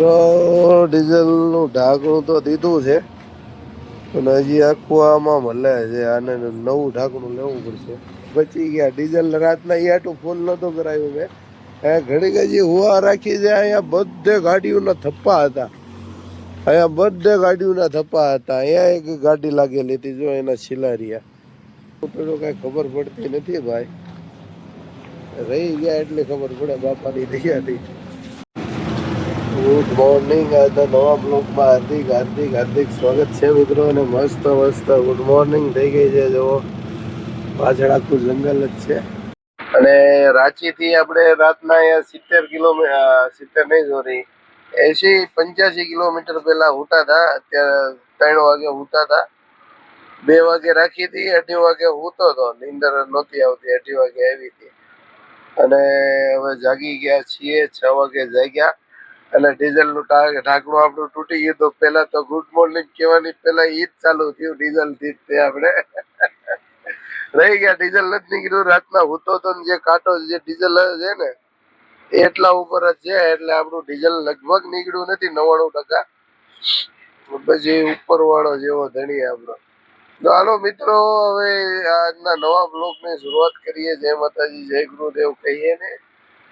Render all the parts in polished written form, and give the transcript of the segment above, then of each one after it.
મિત્રો ડીઝલનું ઢાંકણું તો દીધું છે પણ હજી આખું આમાં મળે છે. આને નવું ઢાંકણું લેવું પડશે. બચી ગયા ડીઝલ રાતના આટું ફૂલ નહોતું કરાવ્યું મેં. ઘડીક હજી હુવા રાખી છે. અહીંયા બધે ગાડીઓના થપ્પા હતા. અહીંયા એક ગાડી લાગેલી હતી, જો એના છિલારિયા. પેલો કઈ ખબર પડતી નથી ભાઈ. રહી ગયા એટલે ખબર પડે બાપાની દયાથી. Good morning. આજના નવા બ્લોગમાં હાર્દિક સ્વાગત છે મિત્રો. અને મસ્ત ગુડ મોર્નિંગ થઈ ગઈ છે. જો પાછળ આખું જંગલ જ છે. અને રાંચી થી આપણે રાતના અહીંયા 85 કિલોમીટર પહેલા ઉઠા હતા. અત્યારે 3 વાગે ઉઠા હતા. 2 વાગે રાખી હતી, 2:30 વાગે ઉઠતો હતો. નીંદર નહોતી આવતી, 2:30 વાગે આવી હતી. અને હવે જાગી ગયા છીએ, 6 વાગે જાગ્યા. અને ડીઝલ નું ઢાંકણું આપણું તૂટી ગયું. તો પેલા તો ગુડ મોર્નિંગ કહેવાની પેલા ઈ જ ચાલુ થયું ડીઝલ થી. તે આપણે રહી ગયા, ડીઝલ નથી નીકળ્યું. રાતના હૂતો તો જે કાંટો જે ડીઝલ છે ને એટલા ઉપર જ છે, એટલે આપણું ડીઝલ લગભગ નીકળ્યું નથી 99%. પછી ઉપર વાળો જેવો ધણી આપણો. તો હાલો મિત્રો, હવે આજના નવા બ્લોગ ની શરૂઆત કરીએ. જય માતાજી, જય ગુરુદેવ કહીએ ને.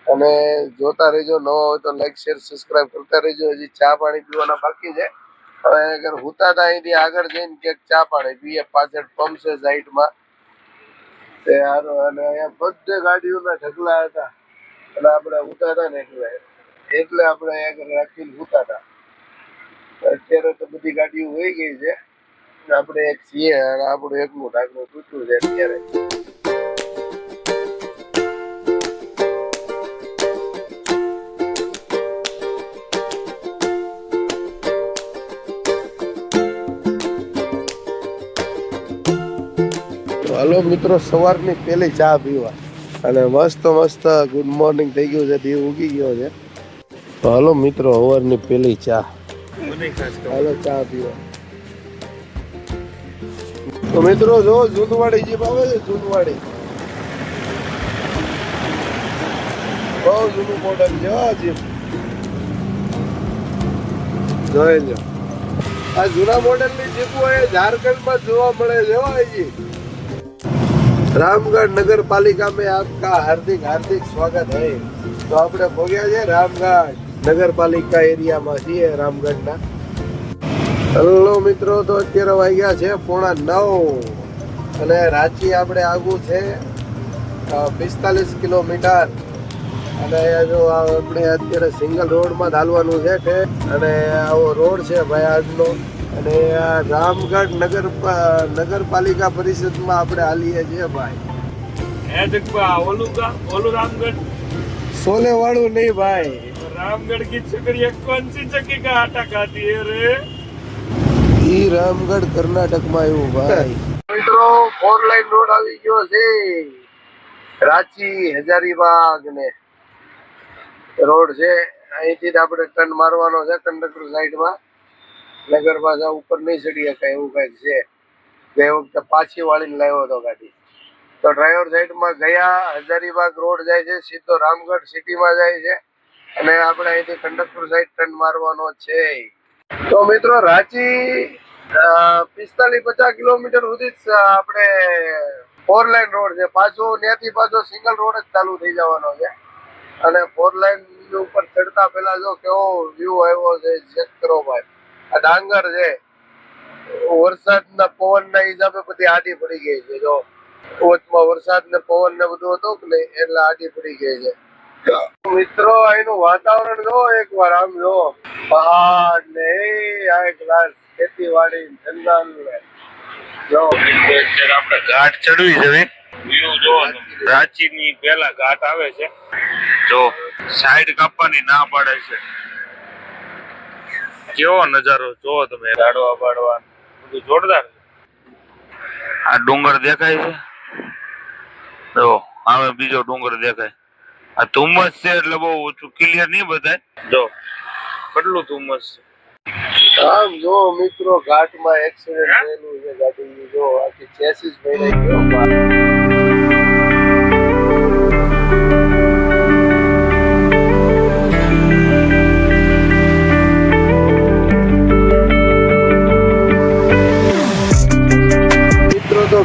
અને જોતા રહેજો. નવા હોય તો લાઈક શેર સબસ્ક્રાઇબ કરતા રહેજો. હજી ચા પાણી પીવાના બાકી છે. હવે અગર હુતા હતા અહીંથી આગળ જઈને ક્યાંક ચા પાણી પીએ. પાછળ પંપ છે સાઈડમાં. તે હારું. અને અહીંયા બધે ગાડીઓના ઢગલા હતા. અને આપણે હુતા હતા ને એટલે આપણે આગળ રાખીને હુતા હતા. અત્યારે તો બધી ગાડીઓ વહી ગઈ છે. આપણે એક છીએ અને આપણું એકનું ઢાંકણું તૂટ્યું છે અત્યારે. હાલો મિત્રો, સવારની પેલી ચા પીવા. અને મસ્ત ગુડ મોર્નિંગ થઈ ગયું છે. દીવ ઉગી ગયો છે. તો હાલો મિત્રો, સવારની પેલી ચા. હાલો ચા પીવા. તો મિત્રો જો જૂનવાડી જીપ આવે છે. જૂનવાડી બહુ જૂનું મોડલ છે જીપ. જોઈ લો, આ જૂના મોડલ ની જીપો એ ઝારખંડમાં જોવા મળે છે. હજી रामगढ़ नगर पालिका में आपका हार्दिक स्वागत है. तो આપણે ભોગ્યા છે રામગઢ નગર પાલિકા એરિયામાં છીએ, રામગઢના. હેલો મિત્રો, તો અત્યારે વાગ્યા છે 8:45 અને રાંચી આપણે આગું છે 45 કિલોમીટર. અને જો આપણે અત્યારે સિંગલ રોડમાં ચાલવાનું છે કે. અને આવો રોડ છે ભાઈ આજનો. અને આ રામગઢ નગરપાલિકા પરિષદમાં આપણે હાલીએ છીએ ભાઈ. ઓલું રામગઢ સોલે વાળું નહીં ભાઈ. रामगढ़ की छकड़िया कौन सी चक्की का आटा खाती है रे? ઈ રામગઢ કર્ણાટકમાં આવ્યું ભાઈ. મિત્રો 4 લાઈન રોડ આવી ગયો છે. રાંચી હજારીબાગ ને રોડ છે. અહીંથી આપણે ટર્ન મારવાનો છે કંડક્ટર સાઈડમાં. નગર પાછા ઉપર નહીં ચડી શકાય એવું કઈક છે. ગઈ વખતે પાછી વાળીને લાવ્યો હતો ગાડી. તો ડ્રાઈવર સાઈડમાં ગયા. હજારીબાગ રોડ જાય છે, સીધો રામગઢ સિટીમાં જાય છે. અને આપણે અહીંથી કંડક્ટર સાઈડ ટર્ન મારવાનો છે. તો મિત્રો રાંચી 45-50 કિલોમીટર સુધી આપણે 4 લાઈન રોડ છે. પાછો ત્યાંથી પાછો સિંગલ રોડ જ ચાલુ થઈ જવાનો છે. અને 4 લાઈન ઉપર ચડતા પેલા જો કેવો વ્યૂ આવ્યો છે ચેક કરો ભાઈ. આ ડાંગર છે. વરસાદના પવનના હિસાબે બધી આડી પડી ગઈ છે. જો વચમાં વરસાદ ને પવન ને બધું હતું કે નહીં એટલે આડી પડી ગઈ છે. મિત્રો અહીંનું વાતાવરણ જો એકવાર આમ જો પહાડ ને આ એક ખેતીવાડી જંગલ જો આપણે ઘાટ ચડવી છે. વ્યૂ જો રાંચી ની પેલા ઘાટ આવે છે. જો સાઈડ કાપવાની ના પાડે છે. કેવો નજારો જોવો તમે. રાડવા બાડવા બધું જોરદાર. આ ડુંગર દેખાય છે. જો હવે બીજો ડુંગર દેખાય. આ ધુમ્મસ છે એટલે બહુ ઓછું ક્લિયર નહીં બતાય. જો કેટલું ધુમ્મસ છે. આમ જો મિત્રો ઘાટમાં એક્સિડન્ટ થયેલું છે ગાડી. જો આખી ચેસીસ ભરાઈ ગયો.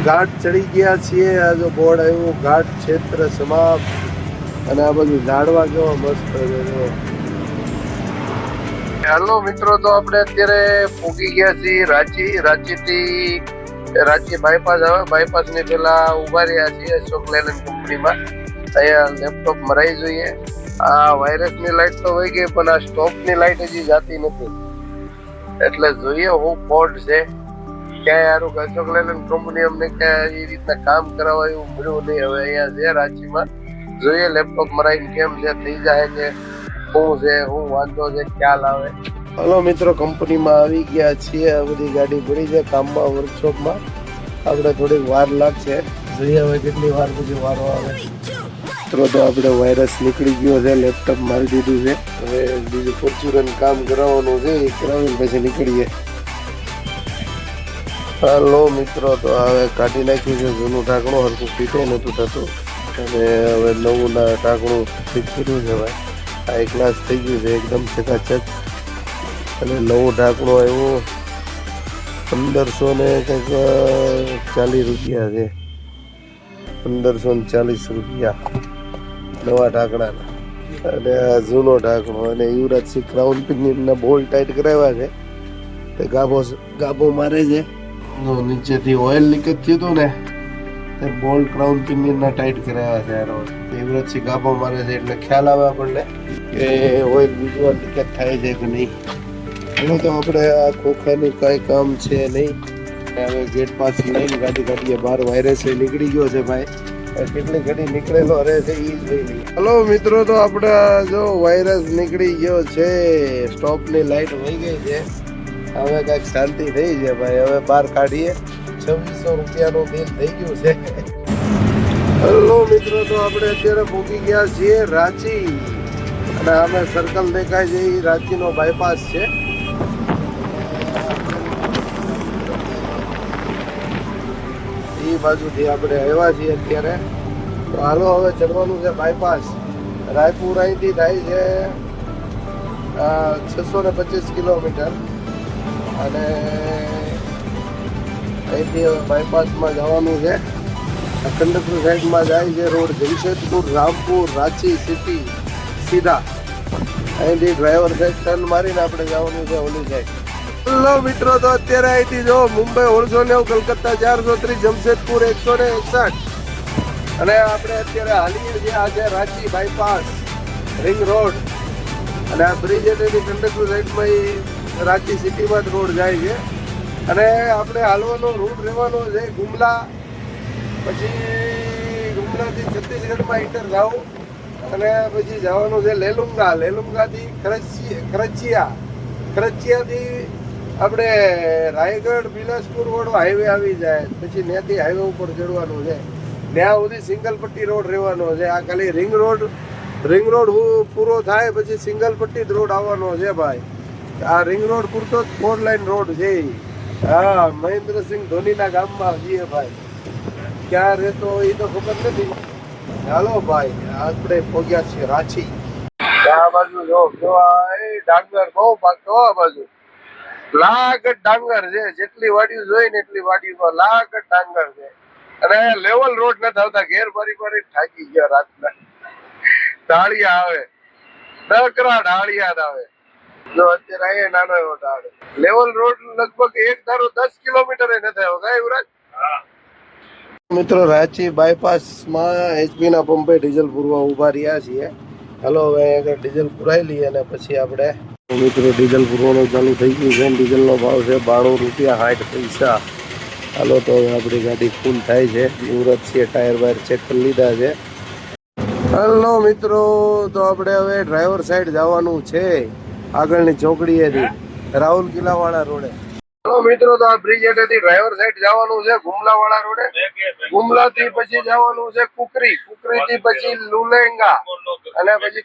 ઘાટ ચડી ગયા છીએ. આ જો બોર્ડ આવ્યું ઘાટ ક્ષેત્ર સમાપ્ત. અને આ બધું ઝાડવા કેવા મસ્ત છે જો. હાલો મિત્રો, તો આપણે અત્યારે પહોંચી ગયા છીએ રાંચી બાયપાસ આવે. બાયપાસ ની પેલા ઉભા રહ્યા છીએ અશોક લેલેન્ડ કંપનીમાં. અહીંયા લેપટોપ મરાઈ જોઈએ. આ વાયરસ ની લાઈટ તો વહી ગઈ, પણ આ સ્ટોપ ની લાઈટ હજી જાતી નથી. એટલે જોઈએ હું ફોલ્ટ છે ક્યાંય. સારું અશોક લેલેન્ડ કંપની અમને ક્યાં એ રીતના કામ કરાવવા એવું મળ્યું નહીં. હવે અહીંયા છે રાંચીમાં, જોઈએ લેપટોપ મરાઈને કેમ છે, થઈ જાય કે શું છે, શું વાંધો છે, ખ્યાલ આવે. હલો મિત્રો, કંપનીમાં આવી ગયા છીએ. આ બધી ગાડી પડી છે કામમાં, વર્કશોપમાં. આપણે થોડીક વાર લાગશે, જોઈએ હવે કેટલી વાર પછી વારો આવે. મિત્રો તો આપણે વાયરસ નીકળી ગયો છે, લેપટોપ મારી દીધું છે. હવે બીજું ફોર્ચ્યુનર કામ કરાવવાનું છે, એ કરાવીને પછી નીકળીએ. હાલો મિત્રો, તો હવે કાઢી નાખ્યું છે જૂનું ઢાંકણું, હરખું ફીટે નહોતું થતું. અને હવે નવું ઢાંકણું ફિટ કર્યું છે ભાઈ. હાઈ ક્લાસ થઈ ગયું છે એકદમ ચકાચક. અને નવું ઢાંકણું આવ્યું 1540 રૂપિયા છે. 1540 રૂપિયા નવા ઢાંકણાના. અને આ જૂનો ઢાંકણો. અને યુવરાજસિંહ ક્રાઉન પિનના બોલ્ટ ટાઈટ કરાવ્યા છે. તે ગાભો મારે છે. નીચેથી ઓઇલ લીકેજ થયું હતું ને, તે બોલ્ટ ક્રાઉન પિનના ટાઈટ કરાવ્યા છે. યુવરાજસિંહ ગાભો મારે છે એટલે ખ્યાલ આવે આપણને કે ઓઇલ બીજું વાર લીકેજ થાય છે કે નહીં. એનું તો આપણે આ ખોખાનું કાંઈ કામ છે નહીં. હવે ગેટ પાસ લઈને ગાડી કાઢીએ બહાર. વાયરસ નીકળી ગયો છે ભાઈ, કેટલી ઘડી નીકળેલો રહે છે એ જ જોઈ લઈએ. હલો મિત્રો, તો આપણે જો વાયરસ નીકળી ગયો છે, સ્ટોપની લાઈટ વહી ગઈ છે. હવે કાંઈક શાંતિ થઈ છે ભાઈ. હવે બહાર કાઢીએ. 2600 રૂપિયાનું બિલ થઈ ગયું છે. હલો મિત્રો, તો આપણે અત્યારે પહોંચી ગયા છીએ રાંચી. અને અમે સર્કલ દેખાય છે એ રાંચીનો બાયપાસ છે. એ બાજુથી આપણે આવ્યા છીએ અત્યારે. તો હાલો હવે ચડવાનું છે બાયપાસ. રાયપુર અહીંથી થાય છે 625 કિલોમીટર. અને અહીંથી હવે બાયપાસમાં જવાનું છે. કંડકપુર સાઈડમાં જાય છે રોડ, જમશેદપુર, રામપુર, રાંચી સિટી સીધા. અહીંથી ડ્રાઈવર સાઈડ ટર્ન મારીને આપણે જવાનું છે ઓલી સાઈડ. હેલો મિત્રો, તો અત્યારે અહીંથી જો મુંબઈ 1690, કલકત્તા 430, જમશેદપુર 161. અને આપણે અત્યારે હાલીએ છીએ. આ છે રાંચી બાયપાસ રિંગ રોડ. અને આ બ્રિજ એની કંડકપુર સાઈડમાં એ રાંચી સિટીમાં જ રોડ જાય છે. અને આપણે હાલવાનો રૂટ રહેવાનો છે ગુમલા. પછી ગુમલાથી છત્તીસગઢમાં ઇન્ટર જાવ. અને પછી જવાનું છે લેલુંગા. લેલુંગાથી ખરચિયાથી આપણે રાયગઢ બિલાસપુર વાળો હાઈવે આવી જાય. પછી ત્યાંથી હાઈવે ઉપર ચડવાનું છે. ત્યાં સુધી સિંગલ પટ્ટી રોડ રહેવાનો છે. આ ખાલી રિંગ રોડ પૂરો થાય પછી સિંગલ પટ્ટી રોડ આવવાનો છે ભાઈ. આ રિંગ રોડ પૂરતો જ 4 લાઈન રોડ છે. હા, મહેન્દ્રસિંહ ધોનીના ગામમાં છીએ ભાઈ. ક્યાં રહેતો એ તો ખબર નથી. ચાલો ભાઈ, આપણે પહોંચ્યા છીએ રાંચી. આ બાજુ જો ડાંગર બહુ પાકતો. આ બાજુ લાખ ડાંગર છે. જેટલી વાડીઓ જોઈ ને એટલી વાડીઓમાં લાખ ડાંગર છે. અને લેવલ રોડ નથી આવતા. ઘેર ફરી થાકી ગયા. રાતના ઢાળિયા આવે, નકરા ઢાળિયા આવે. જો અત્યારે અહીંયા નાનો એવો ઢાળ. લેવલ રોડ લગભગ એક ધારો 10 કિલોમીટર નથી આવ્યો. કઈ યુવરાજ? મિત્રો, રાંચી બાયપાસમાં HP ના પંપે ડીઝલ પૂરવા ઉભા રહ્યા છીએ. હાલો હવે આગળ ડીઝલ પુરાઈ લઈએ અને પછી આપણે મિત્રો ડીઝલ પૂરવાનું ચાલુ થઈ ગયું છે. ડીઝલનો ભાવ છે 92 રૂપિયા 60 પૈસા. હાલો તો હવે આપણી ગાડી ફૂલ થાય છે. યુવરાજ છે ટાયર વાયર ચેક કરી લીધા છે. હલો મિત્રો, તો આપણે હવે ડ્રાઈવર સાઈડ જવાનું છે. આગળની ચોકડીએથી રાહુલ કિલ્લા વાળા રોડે. હલો મિત્રો, તો આ બ્રિજ હેઠળથી ડ્રાઈવર સાઈડ જવાનું છે ગુમલા વાળા રોડે. ગુમલાથી પછી જવાનું છે કુકરીથી પછી લુલેંગા અને પછી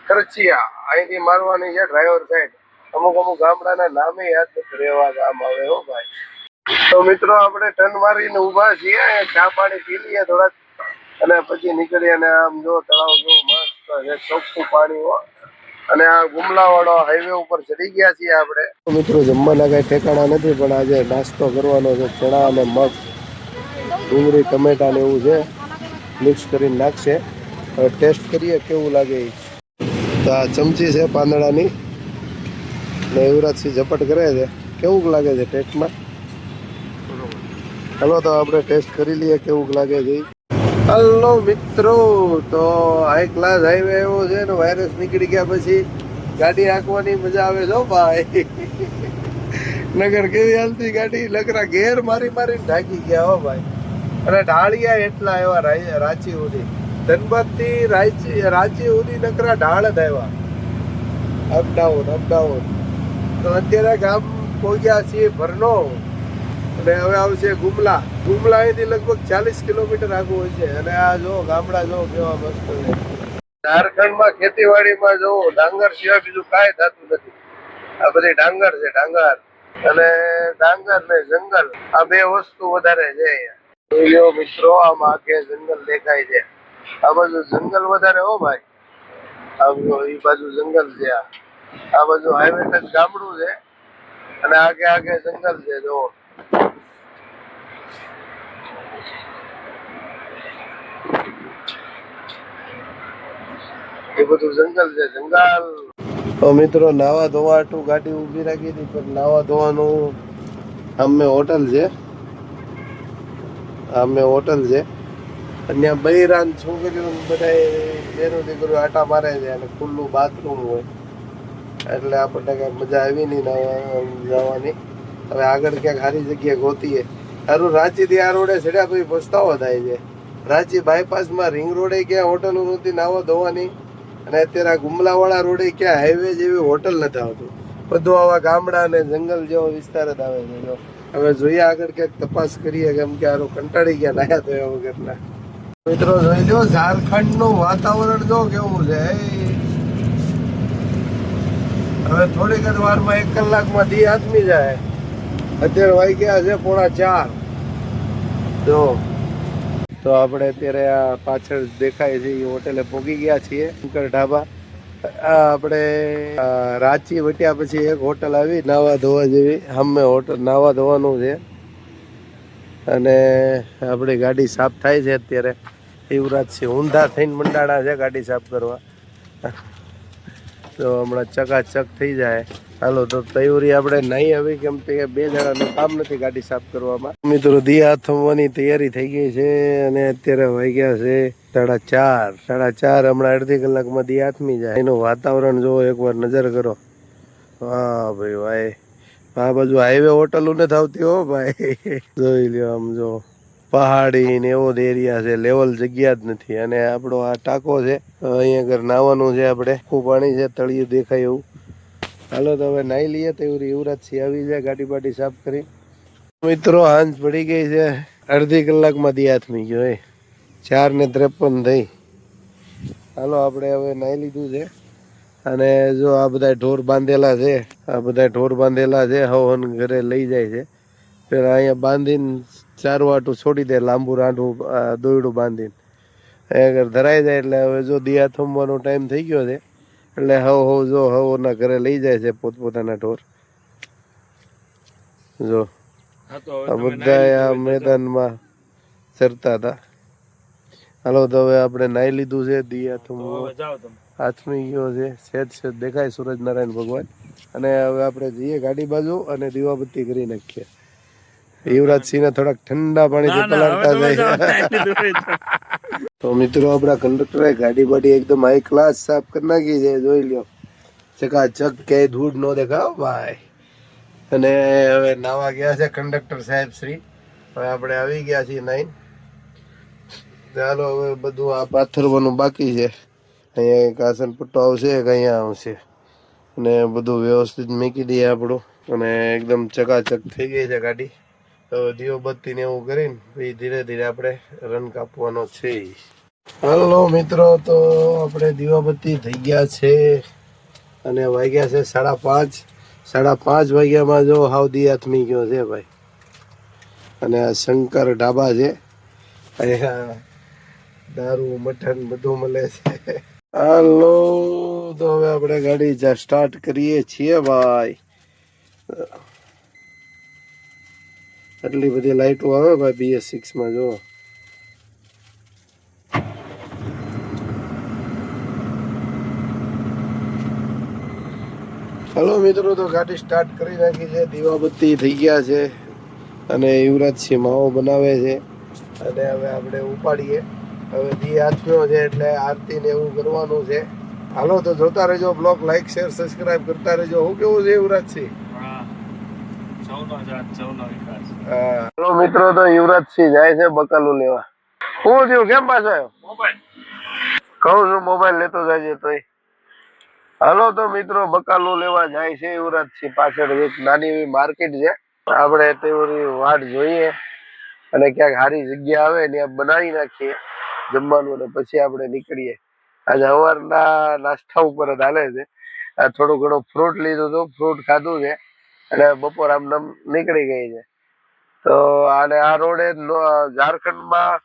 ખરચિયા. અહીંથી મારવાની છે ડ્રાઈવર સાઈડ. અમુક ગામડાના નામે યાદ નથી રહેવા ગામ આવે હો ભાઈ. તો મિત્રો, આપણે ટર્ન મારીને ઊભા છીએ. ચા પાણી પી લઈએ થોડાક અને પછી નીકળીએ. અને આમ જો તળાવ જો મસ્ત છે, ચોખ્ખું પાણી હો. અને આ ગુમલા વાળો હાઈવે ઉપર ચડી ગયા છીએ આપણે. મિત્રો, જમવાના કઈ ઠેકાણા નથી, પણ આજે નાસ્તો કરવાનો છે. ચણા અને મગ ડુંગળી ટમેટા ને એવું છે, મિક્સ કરીને નાખશે. હવે ટેસ્ટ કરીએ કેવું લાગે એ. તો આ ચમચી છે પાંદડાની ને યુવરાજસિંહ ઝપટ કરે છે. કેવું લાગે છે ટેસ્ટમાં? હલો તો આપણે ટેસ્ટ કરી લઈએ કેવું લાગે છે. હલો મિત્રો, તો હાઈ ક્લાસ હાઈવે એવો છે ને વાયરસ નીકળી ગયા પછી ગાડી હાંકવાની મજા આવે છે ભાઈ. નગર કેવી હાલતી ગાડી, લગરા ઘેર મારી મારીને ઢાંકી ગયા હો ભાઈ. અને ઢાળિયા એટલા એવા રાંચી સુધી, ધનબાદ થી રાંચી સુધી નકરા ઢાળ જ આવ્યા. અપડાઉન. તો અત્યારે ગામ પહોંચ્યા છીએ ભરનો અને હવે આવશે ગુમલા. અહીંથી લગભગ 40 કિલોમીટર આગળ હોય છે. અને આ જો ગામડા જો કેવા મસ્ત છે. ઝારખંડમાં ખેતીવાડીમાં જો ડાંગર સિવાય બીજું કાંઈ થતું નથી. આ બધી ડાંગર છે, ડાંગર અને ડાંગર ને જંગલ, આ બે વસ્તુ વધારે છે અહીંયા. જો મિત્રો આમાં આખે જંગલ દેખાય છે. આ બાજુ જંગલ વધારે હો ભાઈ. આ બાજુ જંગલ છે, આ બાજુ હાઈવે ટચ ગામડું છે અને આગે જંગલ છે. જો એ બધું જંગલ છે, જંગલ. તો મિત્રો નાવા ધોવા હાટું ગાડી ઊભી રાખી હતી, પણ નાવા ધોવાનું સામે હોટલ છે. અને બૈરાન છોકરીઓ બધા બેનું દીકરીઓ આટા મારે છે અને ખુલ્લું બાથરૂમ હોય એટલે આપણને કઈ મજા આવી નહીં જવાની. હવે આગળ ક્યાંક સારી જગ્યાએ ગોતીએ. સારું રાંચીથી આ રોડે ચડ્યા પછી પસ્તાવો થાય છે. રાંચી બાયપાસમાં રિંગ રોડે ક્યાં હોટલો નહોતી નાવા ધોવાની, અને અત્યારે આ ગુમલાવાળા રોડે ક્યાં હાઈવે જેવી હોટલ નથી આવતું. બધું આવા ગામડા અને જંગલ જેવો વિસ્તાર જ આવે છે. જો હવે જોઈએ આગળ ક્યાંક તપાસ કરીએ, કેમ કે આરો કંટાળી ગયા નાયા તો વગરના. મિત્રો જોઈ લો ઝારખંડ નું વાતાવરણ જો કેવું છે. હવે થોડીક જ વારમાં 1 કલાકમાં દી આથમી જાય. અત્યારે વાગ્યા છે 3:45. જો તો આપણે અત્યારે આ પાછળ દેખાય છે એ હોટેલે પહોંચી ગયા છીએ, શંકર ઢાબા. આપણે રાંચી વટ્યા પછી એક હોટલ આવી નાવા ધોવા જેવી, સામે હોટલ નાવા ધોવાનું છે. અને આપણી ગાડી સાફ થાય છે અત્યારે. યુવરાજસિંહ ઊંધા થઈને મંડાણા છે ગાડી સાફ કરવા. તો હમણાં ચકાચક થઈ જાય. હાલો તો તૈયારી આપણે નહીં આવી, કેમ કે 2 જણાનું કામ નથી ગાડી સાફ કરવામાં. મિત્રો દી આથમવાની તૈયારી થઈ ગઈ છે અને અત્યારે વાગ્યા છે 4:30. હમણાં અડધી કલાકમાં દી આથમી જાય. એનું વાતાવરણ જો એકવાર નજર કરો. વાહ ભાઈ ભાઈ, આ બાજુ હાઈવે હોટલો નથી આવતી હો ભાઈ. જોઈ લ્યો આમ જો પહાડી ને એવો જ એરિયા છે, લેવલ જગ્યા જ નથી. અને આપણો આ ટાંકો છે, અહીંયા આગળ નાવાનું છે. આપણે આખું પાણી છે, તળિયું દેખાય એવું. હાલો તો હવે નાહી લઈએ. તો યુવરાજસિંહ આવી જાય ગાડી બાડી સાફ કરી. મિત્રો હાંજ પડી ગઈ છે, અડધી કલાકમાં દી આથમી ગયો. 4:53 થઈ. હાલો આપણે હવે નાહી લીધું છે. અને જો આ બધા ઢોર બાંધેલા છે, હવન ઘરે લઈ જાય છે. પેલા અહીંયા બાંધીને ચારવાટું છોડી દે, લાંબુ રાંઢું દોયડું બાંધીને આગળ ધરાઈ જાય. એટલે હવે જો દિયા થમવાનો ટાઈમ થઈ ગયો છે એટલે હવના ઘરે લઈ જાય છે પોતપોતાના ઢોર. જો આ બધા આ મેદાનમાં ચરતા હતા. હાલો તો હવે આપણે નાહી લીધું છે. દિયા થમવો આથમી ગયો છે, સેજ દેખાય સૂરજનારાયણ ભગવાન. અને હવે આપણે જઈએ ગાડી બાજુ અને દીવાબત્તી કરી નાખીએ. યુવરાજસિંહ ને થોડાક ઠંડા પાણીથી પલાળતા જાય. તો મિત્રો આપણા કંડક્ટરે ગાડી બાડી એકદમ હાઈ ક્લાસ સાફ કરી નાખી છે. જોઈ લ્યો ચકાચક, કે ધૂળ નો દેખાવ ભાઈ. અને હવે નાવા ગયા છે કંડક્ટર સાહેબ શ્રી. હવે આપણે આવી ગયા છીએ 9. ચાલો હવે બધું આ પાથરવાનું બાકી છે. અહીંયા એક આસન પટ્ટો આવશે, એક અહીંયા આવશે, અને બધું વ્યવસ્થિત મૂકી દઈએ આપણું. અને એકદમ ચકાચક થઈ ગઈ છે ગાડી. તો દીવબત્તી ને એવું કરીને પછી ધીરે ધીરે આપણે રન કાપવાનો છે. હાલો મિત્રો, તો આપણે દીવાબત્તી થઈ ગયા છે અને વાગ્યા છે 5:30. 5:30 વાગ્યામાં જો હાવ દી આથમી ગયો છે ભાઈ. અને આ શંકર ઢાબા છે, અહીંયા દારૂ મટન બધું મળે છે. હાલો તો હવે આપણે ગાડી સ્ટાર્ટ કરીએ છીએ ભાઈ. આટલી બધી લાઈટો આવે ભાઈ BS6 માં જો. હલો મિત્રો, તો ગાડી સ્ટાર્ટ કરી નાખી છે, દીવાબત્તી થઈ ગયા છે અને યુવરાજસિંહ માવો બનાવે છે અને હવે આપણે ઉપાડીએ. હવે દી આથમ્યો છે એટલે આરતી ને એવું કરવાનું છે. હાલો તો જોતા રહેજો બ્લોગ, લાઈક શેર સબસ્ક્રાઇબ કરતા રહેજો. હું કેવું છે યુવરાજસિંહ? હાલો મિત્રો, તો યુવરાજસિંહ જાય છે બકાલું લેવા. શું થયું, કેમ પાછો આવ્યો? કહું છું મોબાઈલ લેતો જાય તોય. હાલો તો મિત્રો, બકાલું લેવા જાય છે યુવરાજસિંહ. પાછળ એક નાની એવી માર્કેટ છે, આપણે તેની વાટ જોઈએ અને ક્યાંક સારી જગ્યા આવે ત્યાં બનાવી નાખીએ જમવાનું અને પછી આપણે નીકળીએ. આજે સવારના નાસ્તા ઉપર જ હાલે છે. આ થોડું ઘણું ફ્રૂટ લીધું હતું, ફ્રૂટ ખાધું છે અને બપોર આમ નીકળી ગઈ છે. તો અને આ રોડે ઝારખંડમાં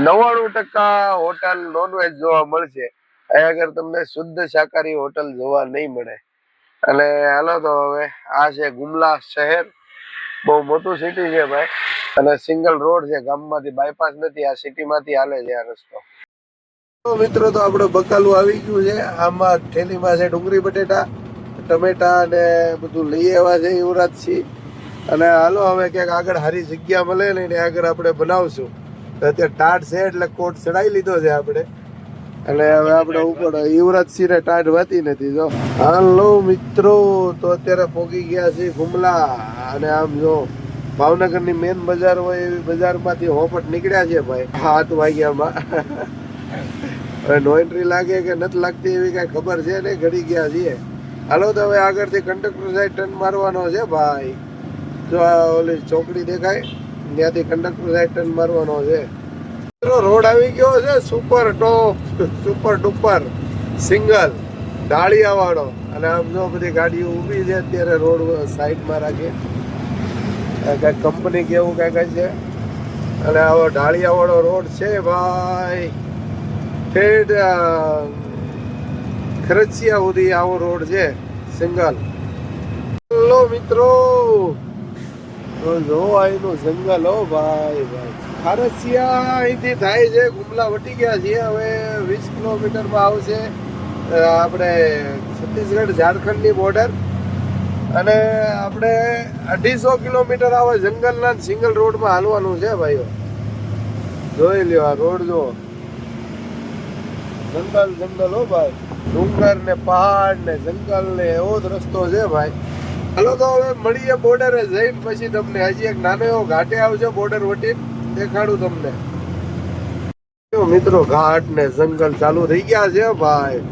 99% હોટલ નોનવેજ જોવા મળશે. અહીંયા આગળ તમને શુદ્ધ શાકાહારી હોટલ જોવા નહીં મળે. અને હાલો તો હવે આ છે ગુમલા શહેર. બહુ મોટું સિટી છે ભાઈ અને સિંગલ રોડ છે, ગામમાંથી બાયપાસ નથી, આ સિટીમાંથી હાલે છે આ રસ્તો. તો મિત્રો, તો આપણે બકાલું આવી ગયું છે. આમાં થેલીમાં છે ડુંગળી બટેટા ટમેટા અને બધું લઈ આવ્યા છે યુવરાજસિંહ. અને હાલો હવે ક્યાંક આગળ સારી જગ્યા મળે ને એને આગળ આપણે બનાવશું. અત્યારે ટાટ છે એટલે કોટ ચડાવી લીધો છે આપણે. એટલે હવે આપણે ઉપર યુવરાજસિંહ ને ટાટ વાતી નથી. જો હાલો મિત્રો, તો અત્યારે પોગી ગયા છે ગુમલા. અને આમ જો ભાવનગરની મેન બજાર હોય એવી બજારમાંથી હોપટ નીકળ્યા છે ભાઈ 7 વાગ્યામાં. હવે નો એન્ટ્રી લાગે કે નથી લાગતી એવી કઈ ખબર છે નહીં, ઘડી ગયા છીએ. હાલો તો હવે આગળથી કંડક્ટર સાઈડ ટર્ન મારવાનો છે ભાઈ. જો આ ઓલી ચોકડી દેખાય ત્યાંથી કંડક્ટર સાઈડ ટર્ન મારવાનો છે. રોડ આવી ગયો છે સુપર ટોપ, સુપર ડુપર સિંગલ ડાળિયા વાળો. અને આમ જો બધી ગાડીઓ ઊભી છે અત્યારે રોડ સાઈડમાં રાખી, કઈક કંપની કેવું કઈક છે. અને આવો ઢાળિયા વાળો રોડ છે ભાઈ, ઠેઠ ખરચિયા સુધી આવો રોડ છે સિંગલ. હેલો મિત્રો, તો જો અહીંનું જંગલ હો ભાઈ ભાઈ. ખરચિયા અહીંથી થાય છે, ગુમલા વટી ગયા છીએ. હવે 20 કિલોમીટરમાં આવશે આપણે છત્તીસગઢ ઝારખંડની બોર્ડર. અને આપણે 250 કિલોમીટર આવે જંગલના સિંગલ રોડમાં હાલવાનું છે ભાઈઓ. જોઈ લ્યો આ રોડ, જો જંગલ જંગલ હો ભાઈ, ડુંગર ને પહાડ ને જંગલ ને એવો જ રસ્તો છે ભાઈ. હાલો તો હવે મળીએ બોર્ડરે જઈને પછી તમને. હજી એક નાનો એવો ઘાટે આવશે બોર્ડર વટી, દેખાડું તમને. મિત્રો, ઘાટ ને જંગલ ચાલુ થઈ ગયા છે ભાઈ.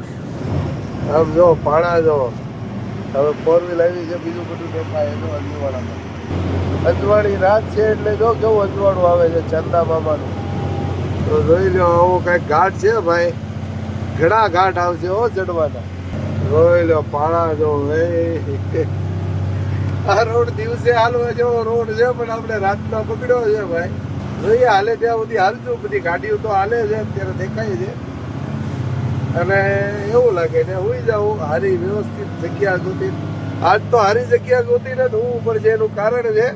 આમ જો પાણા જો. હવે 4 વ્હીલ આવી છે, બીજું બધું દેખાય જો અજવાળામાં. અજવાળી રાત છે એટલે જો કેવું અજવાળું આવે છે ચંદા મામાનું. તો જોઈ લો આવો કઈક ઘાટ છે ભાઈ. ઘણા ઘાટ આવશે હો ચડવાના. જોઈ લો પાણા જો. આ રોડ દિવસે હાલવા જેવો રોડ છે પણ આપણે રાતના પકડ્યો છે ભાઈ. જોઈએ હાલે ત્યાં સુધી હાલશું. બધી ગાડીઓ તો હાલે છે અત્યારે દેખાય છે. અને એવું લાગે ને હુઈ જાઉં હારી વ્યવસ્થિત જગ્યા ગોતી. આજ તો હારી જગ્યા ગોતી ને હું ઉપર છે. એનું કારણ છે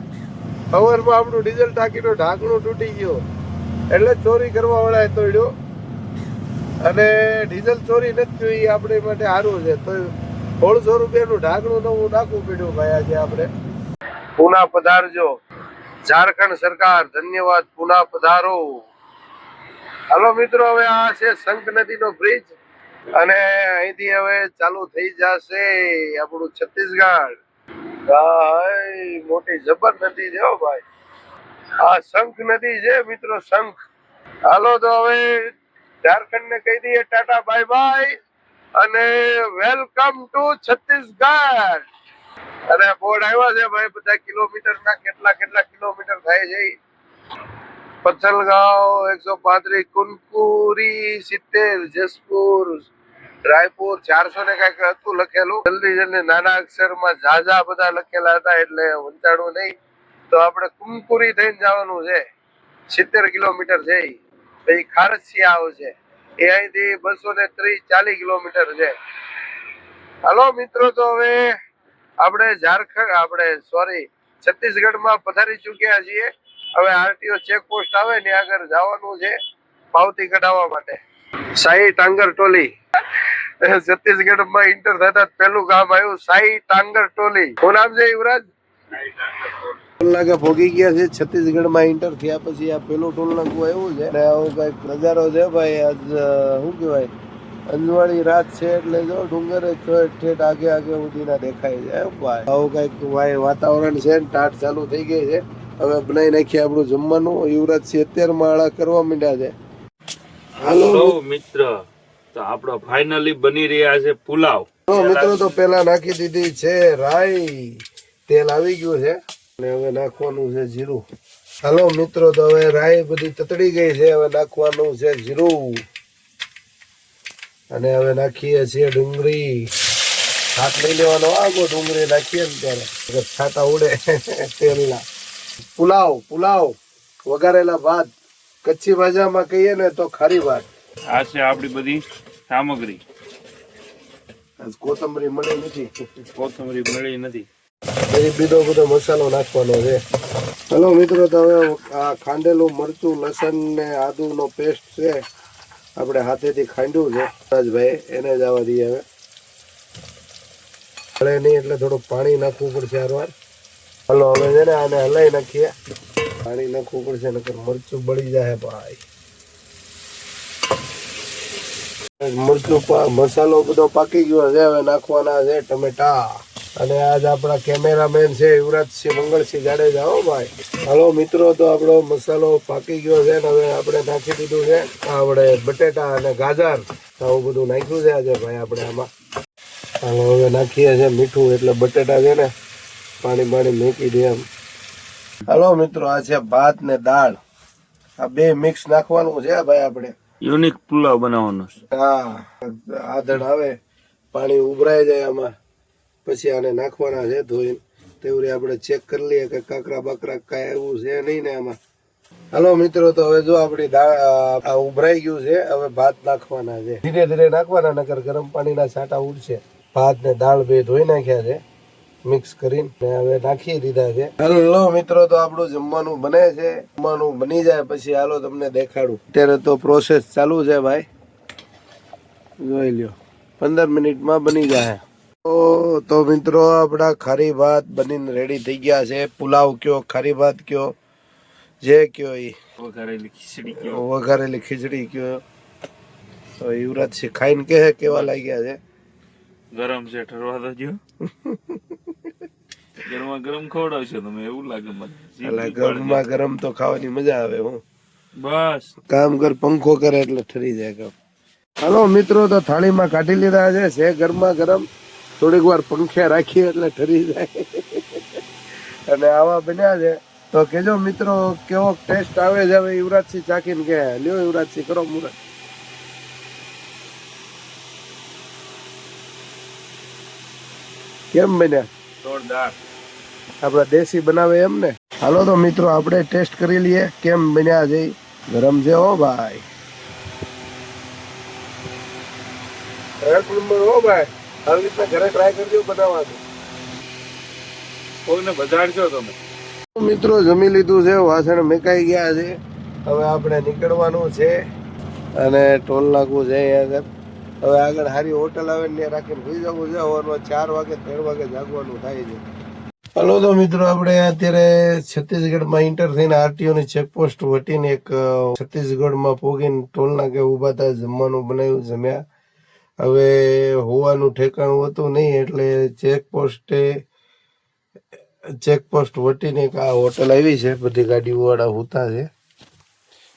સવારમાં આપણું ડીઝલ ટાંકીનું ઢાંકણું તૂટી ગયું એટલે ચોરી કરવા વાળાએ તોડ્યો. અને ડીઝલ ચોરી નથી થયું એ આપણી માટે સારું છે. તો 1600 રૂપિયાનું ઢાંકણું નવું નાખવું પડ્યું ભાઈ આજે આપણે. પુના પધારજો ઝારખંડ સરકાર, ધન્યવાદ. પુના પધારો. હાલો મિત્રો, હવે આ છે શંખ નદીનો બ્રિજ અને અહીંથી હવે ચાલુ થઈ જશે આપણું છત્તીસગઢ. ભાઈ મોટી જબર નદી છે હો ભાઈ. આ શંખ નદી છે મિત્રો, શંખ. હાલો તો હવે ઝારખંડ ને કહી દઈએ ટાટા બાય બાય અને વેલકમ ટુ છત્તીસગઢ. અને બોર્ડ આવ્યા છે ભાઈ બધા કિલોમીટર ના, કેટલા કેટલા કિલોમીટર થાય છે. પથલગાંવ 135, કુનકુરી 70, જસપુર રાયપુર 400 ને કઈક હતું લખેલું. જલ્દી જલ્દી નાના અક્ષરમાં ઝાઝા બધા લખેલા હતા એટલે વંચાણું નહીં. તો આપણે કુનકુરી થઈને જવાનું છે. 70 કિલોમીટર છે. પછી ખારસિયા આવશે, એ અહીંથી 230-40 કિલોમીટર છે. હાલો મિત્રો, તો હવે આપણે ઝારખંડ, આપણે સોરી છત્તીસગઢમાં પધારી ચૂક્યા છીએ. હવે આરટીઓ ચેકપોસ્ટ આવે ને આગળ જવાનું છે પાવતી કઢાવવા માટે. સાઈ ટાંગર ટોલી છત્તીસગઢમાં ઇન્ટર થતા જ પેલું ગામ આવ્યું સાઈ ટાંગર ટોલી. શું નામ છે યુવરાજ? ટોલ નાકા ભોગી ગયા છે. છત્તીસગઢમાં ઇન્ટર થયા પછી આ પેલું ટોલ નાકું આવ્યું છે અને આવો કઈક નજારો છે ભાઈ. આજ શું કહેવાય, અંજવાળી રાત છે એટલે જો ડુંગર ઠેઠ આગે આગે સુધીના દેખાય છે ભાઈ. આવું કઈક ભાઈ વાતાવરણ છે ને ટાટ ચાલુ થઈ ગઈ છે. હવે બનાવી નાખીએ આપણું જમવાનું. યુવરાજસિંહ અત્યારે માળા કરવા માંડ્યા છે. હાલો મિત્ર, તો આપણો ફાઇનલી બની રહ્યા છે પુલાવ. મિત્રો તો પેલા નાખી દીધી છે રાઈ, તેલ આવી ગયું છે અને હવે નાખવાનું છે જીરું. હાલો મિત્રો, તો હવે રાઈ બધી તતડી ગઈ છે. હવે નાખવાનું છે જીરું અને હવે નાખીએ છીએ ડુંગળી. હાથ લઈ લેવાનો આગો, ડુંગળી નાખીએ ને ત્યારે છાટા ઉડે તેલના. પુલાવ વઘારેલા ભાત, કચ્છી ભાષામાં કહીએ ને તો ખારી ભાત. આ છે આપણી બધી સામગ્રી. કોથમરી મળી નથી, કોથમરી મળી નથી. બીજો બધો મસાલો નાખવાનો છે. હલો મિત્રો, તો હવે આ ખાંડેલું મરચું, લસણ ને આદુ નો પેસ્ટ છે, આપણે હાથેથી ખાંડ્યું છે રાજભાઈ, એને જ આવવા દઈએ. હવે હળે નહીં એટલે થોડું પાણી નાખવું પડશે હારવાર. હલો હવે છે ને આને હલાઈ નાખીએ. પાણી નાખવું પડશે નકર મરચું બળી જાય ભાઈ. મરચું મસાલો બધો પાકી ગયો છે. હવે નાખવાના છે ટમેટા. અને આજ આપણા કેમેરામેન છે યુવરાજસિંહ મંગળસિંહ જાડેજા. હો ભાઈ. હાલો મિત્રો, તો આપણો મસાલો પાકી ગયો છે ને હવે આપણે નાખી દીધું છે આપણે બટેટા અને ગાજર. આવું બધું નાખ્યું છે આજે ભાઈ આપણે આમાં. હાલો હવે નાખીએ છે મીઠું, એટલે બટેટા છે ને પાણી મૂકી દે એમ. હાલો મિત્રો, આ છે ભાત ને દાળ, આ બે મિક્સ નાખવાનું છે ભાઈ આપણે. યુનિક પુલાવ બનાવવાનો છે. હા, આધણ આવે, પાણી ઉભરાઈ જાય આમાં, પછી આને નાખવાના છે ધોઈને. તેવડી આપણે ચેક કરી લઈએ કે કાકરા બાકરા કાંઈ એવું છે નહીં ને આમાં. હાલો મિત્રો, તો હવે જો આપણી દાળ ઉભરાઈ ગયું છે. હવે ભાત નાખવાના છે, ધીરે ધીરે નાખવાના નકર ગરમ પાણીના છાંટા ઉડશે. ભાત ને દાળ બે ધોઈ નાખ્યા છે મિક્સ કરીને, હવે નાખી દીધા છે. હાલો મિત્રો, તો આપણું જમવાનું બને છે. જમવાનું બની જાય પછી હાલો તમને દેખાડું. અત્યારે તો પ્રોસેસ ચાલુ છે ભાઈ, જોઈ લ્યો. 15 મિનિટમાં બની જાય. તો મિત્રો, આપણા ખારી ભાત બનીને રેડી થઈ ગયા છે. પુલાવ કયો, ખારી ભાત કયો, જે કયો એ. વઘારેલી ખીચડી કયો. તો યુવરાજસિંહ ખાઈને કે કેવા લાગ્યા છે? ગરમ છે, ઠરવા દો. ગરમા ગરમ ખવડાવશો તમે, એવું લાગે મને. એટલે ગરમા ગરમ તો ખાવાની મજા આવે. હું બસ કામ કર, પંખો કરે એટલે ઠરી જાય કામ. હાલો મિત્રો, તો થાળીમાં કાઢી લીધા છે ગરમા ગરમ. થોડીક વાર પંખે રાખીએ એટલે ઠરી જાય. અને આવા બન્યા છે. તો કેજો મિત્રો કેવો ટેસ્ટ આવે છે. હવે યુવરાજસિંહ ચાખીને કે લ્યો યુવરાજસિંહ કરો મુરત. કેમ બન્યા? જોરદાર. આપડા દેશી બનાવે એમ ને. હાલો તો મિત્રો, આપણે ટેસ્ટ કરી લઈએ કેમ બન્યા છે. ગરમ છે હો ભાઈ, હો ભાઈ. આવી રીતના ઘરે ટ્રાય કરજો બનાવવાનું. કોઈને બજાડશો તમે. મિત્રો જમી લીધું છે, વાસણ મેકાઈ ગયા છે. હવે આપણે નીકળવાનું છે અને ટોલ નાકું છે અહીંયા આગળ. હવે આગળ સારી હોટલ આવે ને રાખીને સુઈ જવું છે. સવારમાં 4 વાગે 3 વાગે જાગવાનું થાય છે. હલો તો મિત્રો, આપણે અત્યારે છત્તીસગઢમાં ઇન્ટર થઈને આરટીઓની ચેકપોસ્ટ વટીને એક છત્તીસગઢમાં પોગીને ટોલ નાકે ઊભા હતા. જમવાનું બનાવ્યું, જમ્યા. હવે હોવાનું ઠેકાણું હતું નહીં એટલે ચેકપોસ્ટ વટીને એક આ હોટલ આવી છે. બધી ગાડીઓ વાળા હોતા છે,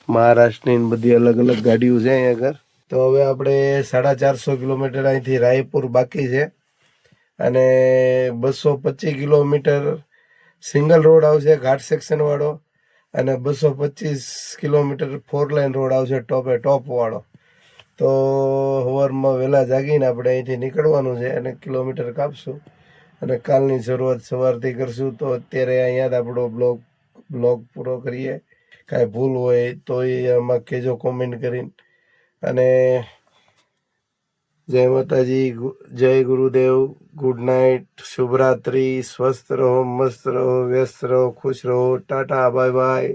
મહારાષ્ટ્રની બધી અલગ અલગ ગાડીઓ છે અહીંયા આગળ. તો હવે આપણે 450 કિલોમીટર અહીંથી રાયપુર બાકી છે અને 225 કિલોમીટર સિંગલ રોડ આવશે ઘાટ સેક્શન વાળો, અને 225 કિલોમીટર 4 લાઇન રોડ આવશે ટોપે ટોપ વાળો. તો સવારમાં વહેલા જાગીને આપણે અહીંથી નીકળવાનું છે અને કિલોમીટર કાપશું અને કાલની શરૂઆત સવારથી કરશું. તો અત્યારે અહીંયા જ આપણો બ્લોગ પૂરો કરીએ. કાંઈ ભૂલ હોય તો એ આમાં કહેજો કોમેન્ટ કરીને. અને જય માતાજી, જય ગુરુદેવ, ગુડ નાઇટ, શુભરાત્રિ, સ્વસ્થ રહો, મસ્ત રહો, વ્યસ્ત રહો, ખુશ રહો, ટાટા, બાય બાય.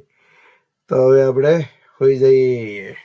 તો હવે આપણે હોઈ જઈએ.